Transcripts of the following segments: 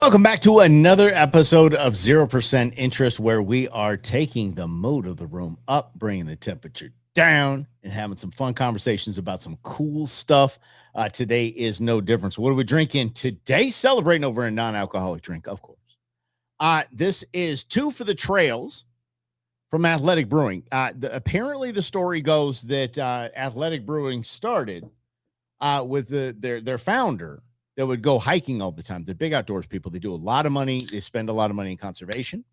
Welcome back to another episode of 0% Interest, where we are taking the mood of the room up, bringing the temperature down, and having some fun conversations about some cool stuff. Today is no different. So what are we drinking today? Celebrating over a non-alcoholic drink, of course. This is Two for the Trails from Athletic Brewing. Apparently, the story goes that Athletic Brewing started with their founder that would go hiking all the time. They're big outdoors people. They do a lot of money. They spend a lot of money in conservation.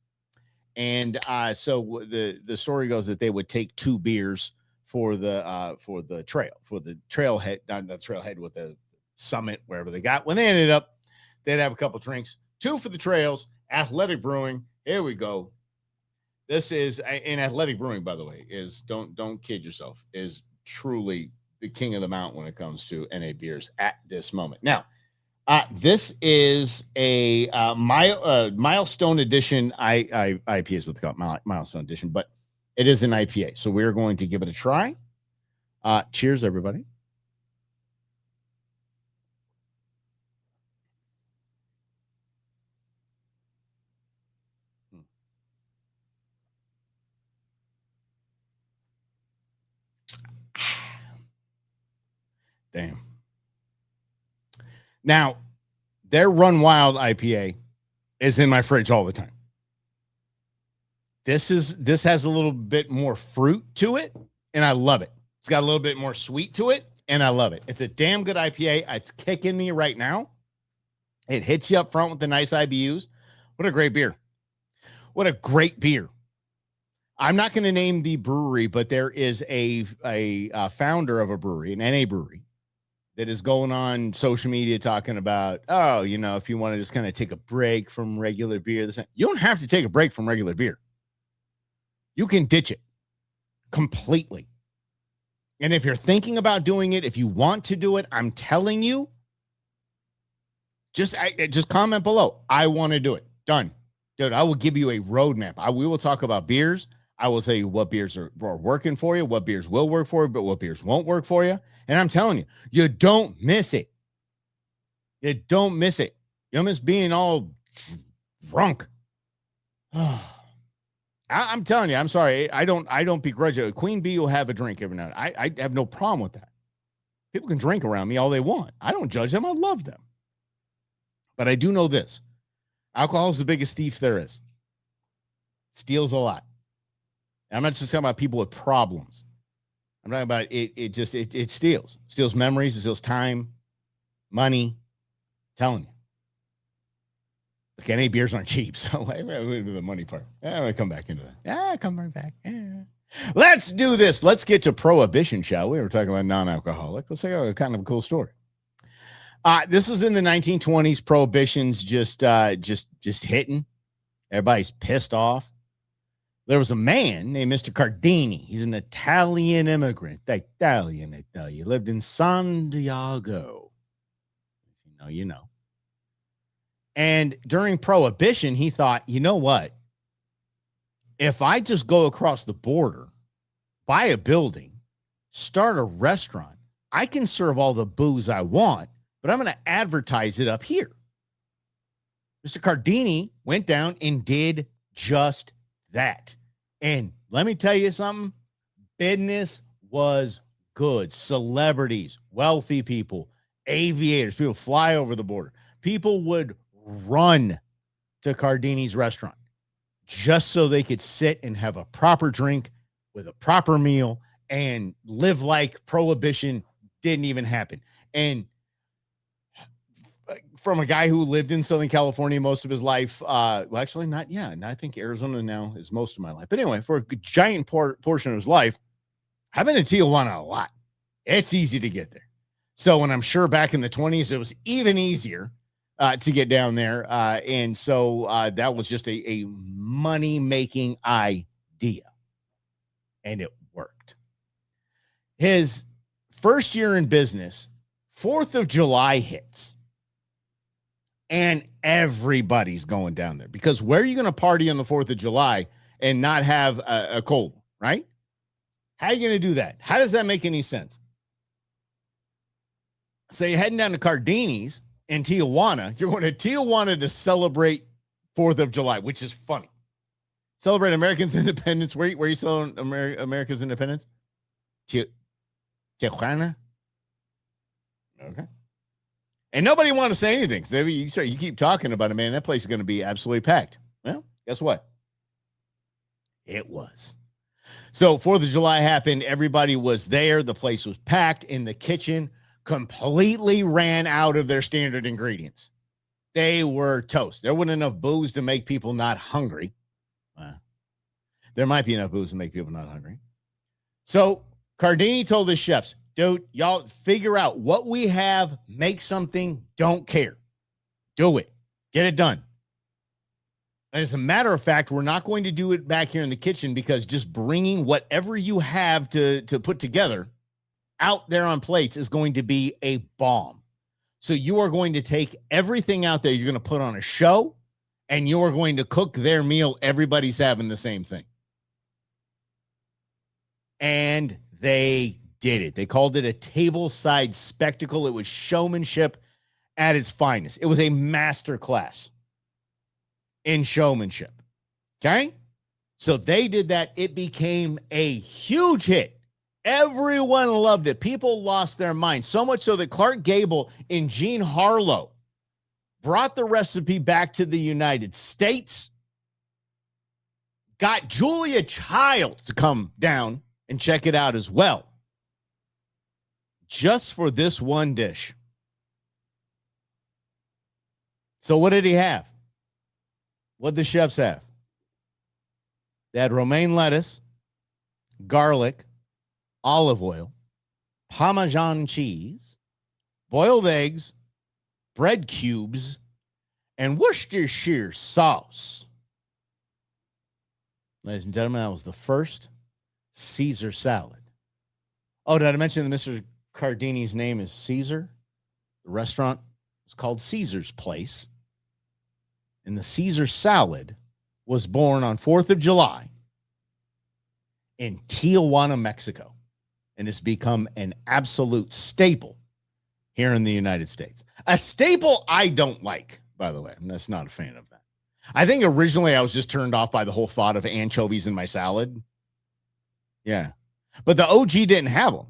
And so the story goes that they would take two beers for the trailhead, not the trailhead, with the summit, wherever they got. When they ended up, they'd have a couple drinks. Two for the trails, Athletic Brewing. Here we go. This is in Athletic Brewing, by the way, is don't kid yourself, is truly the king of the mountain when it comes to NA beers at this moment. Now, this is a milestone edition. IPA is what they call it, milestone edition, but it is an IPA. So we're going to give it a try. Cheers, everybody. Damn. Now, their Run Wild IPA is in my fridge all the time. This has a little bit more fruit to it, and I love it. It's got a little bit more sweet to it, and I love it. It's a damn good IPA. It's kicking me right now. It hits you up front with the nice IBUs. What a great beer. What a great beer. I'm not going to name the brewery, but there is a founder of a brewery, an NA brewery, that is going on social media talking about, oh, if you want to just kind of take a break from regular beer, you don't have to take a break from regular beer. You can ditch it completely. And if you're thinking about doing it, if you want to do it, I'm telling you, just comment below. I want to do it. Done. Dude, I will give you a roadmap. We will talk about beers. I will tell you what beers are working for you, what beers will work for you, but what beers won't work for you. And I'm telling you, you don't miss it. You don't miss it. You don't miss being all drunk. I'm telling you, I'm sorry. I don't begrudge it. Queen Bee will have a drink every night. I have no problem with that. People can drink around me all they want. I don't judge them. I love them. But I do know this. Alcohol is the biggest thief there is. Steals a lot. I'm not just talking about people with problems. I'm talking about it steals. Steals memories, it steals time, money. I'm telling you. Look, NA beers aren't cheap, so the money part. I'm going to come back into that. Yeah, come right back. Yeah. Let's do this. Let's get to Prohibition, shall we? We're talking about non-alcoholic. Let's say a kind of a cool story. This was in the 1920s. Prohibition's just hitting. Everybody's pissed off. There was a man named Mr. Cardini. He's an Italian immigrant. Italian, I tell you. Lived in San Diego. You know. And during Prohibition, he thought, you know what? If I just go across the border, buy a building, start a restaurant, I can serve all the booze I want, but I'm going to advertise it up here. Mr. Cardini went down and did just that. And let me tell you something. Business was good. Celebrities, wealthy people, aviators, people fly over the border. People would run to Cardini's restaurant just so they could sit and have a proper drink with a proper meal and live like Prohibition didn't even happen. And from a guy who lived in Southern California most of his life, well, actually not, yeah, I think Arizona now is most of my life. But anyway, for a giant portion of his life, I've been in Tijuana a lot. It's easy to get there. So, and I'm sure back in the 20s, it was even easier to get down there. And so that was just a money-making idea. And it worked. His first year in business, 4th of July hits. And everybody's going down there. Because where are you going to party on the 4th of July and not have a cold, right? How are you going to do that? How does that make any sense? So you're heading down to Cardini's, in Tijuana. You're going to Tijuana to celebrate 4th of July, which is funny. Celebrate Americans' independence. Where you celebrating America's independence? Tijuana. Okay. And nobody want to say anything. You keep talking about it, man. That place is going to be absolutely packed. Well, guess what? It was. So 4th of July happened. Everybody was there. The place was packed. In the kitchen completely ran out of their standard ingredients. They were toast. There wasn't enough booze to make people not hungry. There might be enough booze to make people not hungry. So Cardini told his chefs, dude, y'all figure out what we have, make something, don't care. Do it. Get it done. And as a matter of fact, we're not going to do it back here in the kitchen because just bringing whatever you have to put together out there on plates is going to be a bomb. So you are going to take everything out there. You're going to put on a show and you are going to cook their meal. Everybody's having the same thing. And they did it. They called it a tableside spectacle. It was showmanship at its finest. It was a master class in showmanship. Okay? So they did that. It became a huge hit. Everyone loved it. People lost their minds. So much so that Clark Gable and Jean Harlow brought the recipe back to the United States, got Julia Childs to come down and check it out as well, just for this one dish. So what did he have? What did the chefs have? They had romaine lettuce, garlic, olive oil, Parmesan cheese, boiled eggs, bread cubes, and Worcestershire sauce. Ladies and gentlemen, that was the first Caesar salad. Oh, did I mention that Mr. Cardini's name is Caesar? The restaurant was called Caesar's Place. And the Caesar salad was born on 4th of July in Tijuana, Mexico. And it's become an absolute staple here in the United States. A staple I don't like, by the way. I'm just not a fan of that. I think originally I was just turned off by the whole thought of anchovies in my salad. Yeah. But the OG didn't have them.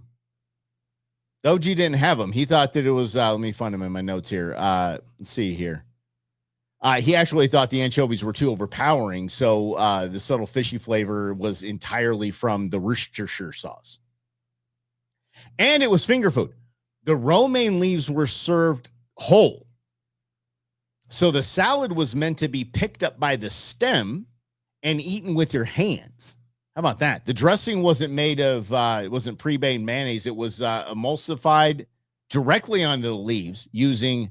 The OG didn't have them. He thought that it was, let me find him in my notes here. Let's see here. He actually thought the anchovies were too overpowering. So the subtle fishy flavor was entirely from the Worcestershire sauce. And it was finger food. The romaine leaves were served whole. So the salad was meant to be picked up by the stem and eaten with your hands. How about that? The dressing wasn't made of, it wasn't pre-made mayonnaise. It was emulsified directly onto the leaves using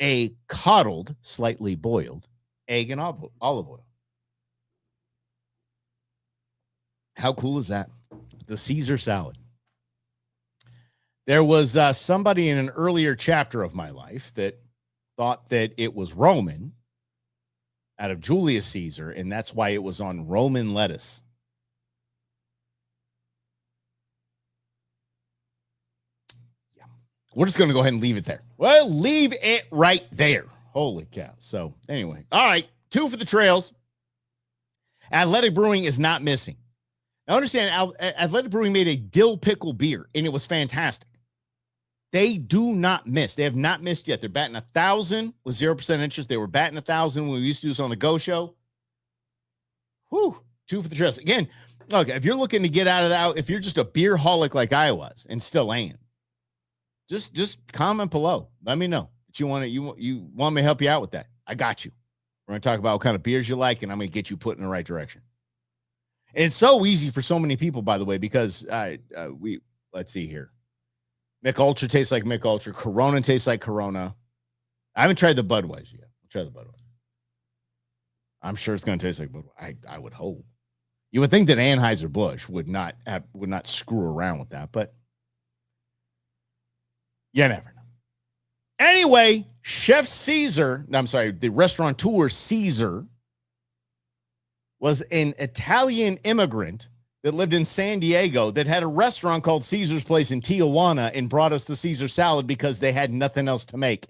a coddled, slightly boiled egg and olive oil. How cool is that? The Caesar salad. There was somebody in an earlier chapter of my life that thought that it was Roman out of Julius Caesar, and that's why it was on Roman lettuce. Yeah. We're just going to go ahead and leave it there. Well, leave it right there. Holy cow. So anyway, all right, 2 for the trails. Athletic Brewing is not missing. Now understand, Athletic Brewing made a dill pickle beer, and it was fantastic. They do not miss. They have not missed yet. They're batting 1,000 with 0% interest. They were batting 1,000 when we used to do this on the Go Show. Whew, 2 for the trails. Again, look, if you're looking to get out of that, if you're just a beer holic like I was and still am, just comment below. Let me know that you want me to help you out with that. I got you. We're going to talk about what kind of beers you like, and I'm going to get you put in the right direction. And it's so easy for so many people, by the way, because let's see here. Mick Ultra tastes like Mick Ultra. Corona tastes like Corona. I haven't tried the Budweiser yet. I'll try the Budweiser. I'm sure it's going to taste like Budweiser. I would hope. You would think that Anheuser-Busch would not screw around with that, but you never know. Anyway, the restaurateur Caesar was an Italian immigrant that lived in San Diego that had a restaurant called Caesar's Place in Tijuana and brought us the Caesar salad because they had nothing else to make.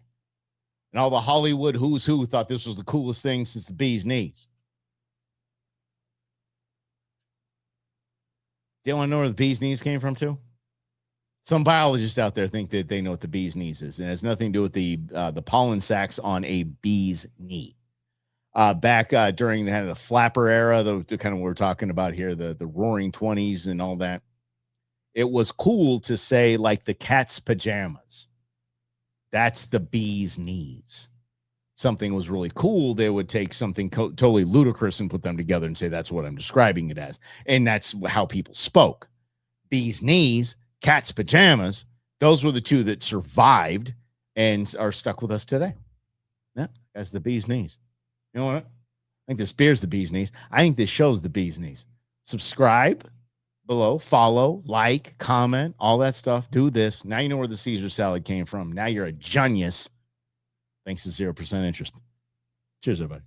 And all the Hollywood who's who thought this was the coolest thing since the bee's knees. Do you want to know where the bee's knees came from, too? Some biologists out there think that they know what the bee's knees is, and it has nothing to do with the pollen sacs on a bee's knee. Back during the flapper era, the kind of what we're talking about here, the roaring 20s and all that, it was cool to say, like, the cat's pajamas. That's the bee's knees. Something was really cool, they would take something totally ludicrous and put them together and say, that's what I'm describing it as. And that's how people spoke. Bee's knees, cat's pajamas, those were the two that survived and are stuck with us today. Yeah, as the bee's knees. You know what? I think this beer's the bee's knees. I think this show's the bee's knees. Subscribe below, follow, like, comment, all that stuff. Do this. Now you know where the Caesar salad came from. Now you're a genius. Thanks to 0% interest. Cheers, everybody.